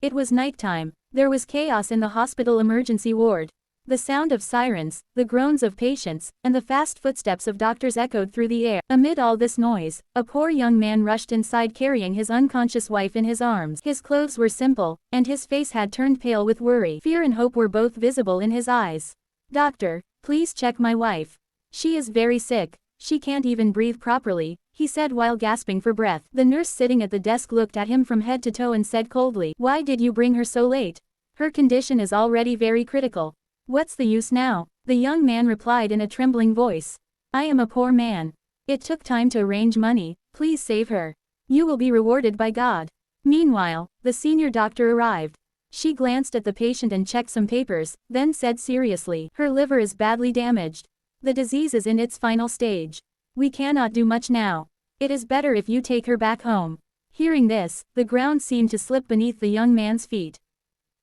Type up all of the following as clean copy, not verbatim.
It was nighttime. There was chaos in the hospital emergency ward. The sound of sirens, the groans of patients, and the fast footsteps of doctors echoed through the air. Amid all this noise, a poor young man rushed inside carrying his unconscious wife in his arms. His clothes were simple, and his face had turned pale with worry. Fear and hope were both visible in his eyes. "Doctor, please check my wife. She is very sick. She can't even breathe properly," he said while gasping for breath. The nurse sitting at the desk looked at him from head to toe and said coldly, "Why did you bring her so late? Her condition is already very critical. What's the use now?" The young man replied in a trembling voice. "I am a poor man. It took time to arrange money. Please save her. You will be rewarded by God." Meanwhile, the senior doctor arrived. She glanced at the patient and checked some papers, then said seriously, "Her liver is badly damaged. The disease is in its final stage. We cannot do much now. It is better if you take her back home." Hearing this, the ground seemed to slip beneath the young man's feet.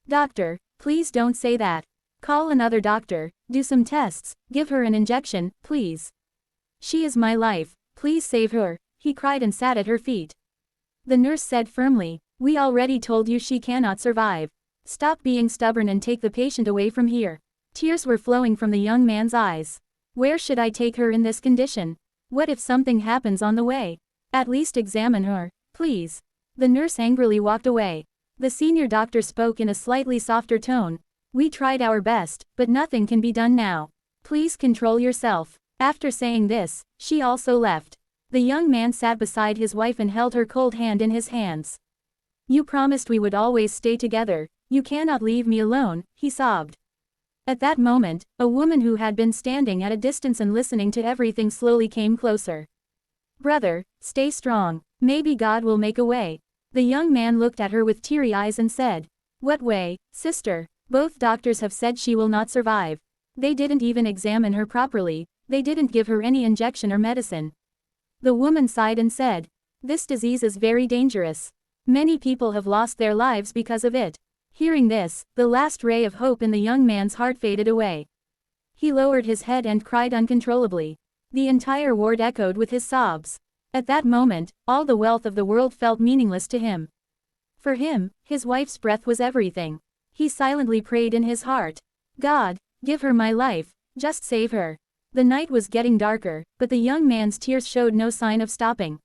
"Doctor, please don't say that. Call another doctor, do some tests, give her an injection, please. She is my life, please save her," he cried and sat at her feet. The nurse said firmly, "We already told you she cannot survive. Stop being stubborn and take the patient away from here." Tears were flowing from the young man's eyes. "Where should I take her in this condition? What if something happens on the way? At least examine her, please." The nurse angrily walked away. The senior doctor spoke in a slightly softer tone. "We tried our best, but nothing can be done now. Please control yourself." After saying this, she also left. The young man sat beside his wife and held her cold hand in his hands. "You promised we would always stay together. You cannot leave me alone," he sobbed. At that moment, a woman who had been standing at a distance and listening to everything slowly came closer. "Brother, stay strong. Maybe God will make a way." The young man looked at her with teary eyes and said, "What way, sister? Both doctors have said she will not survive. They didn't even examine her properly, they didn't give her any injection or medicine." The woman sighed and said, "This disease is very dangerous. Many people have lost their lives because of it." Hearing this, the last ray of hope in the young man's heart faded away. He lowered his head and cried uncontrollably. The entire ward echoed with his sobs. At that moment, all the wealth of the world felt meaningless to him. For him, his wife's breath was everything. He silently prayed in his heart, "God, give her my life, just save her." The night was getting darker, but the young man's tears showed no sign of stopping.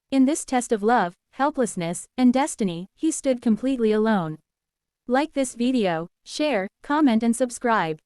In this test of love, helplessness, and destiny, he stood completely alone. Like this video, share, comment and subscribe.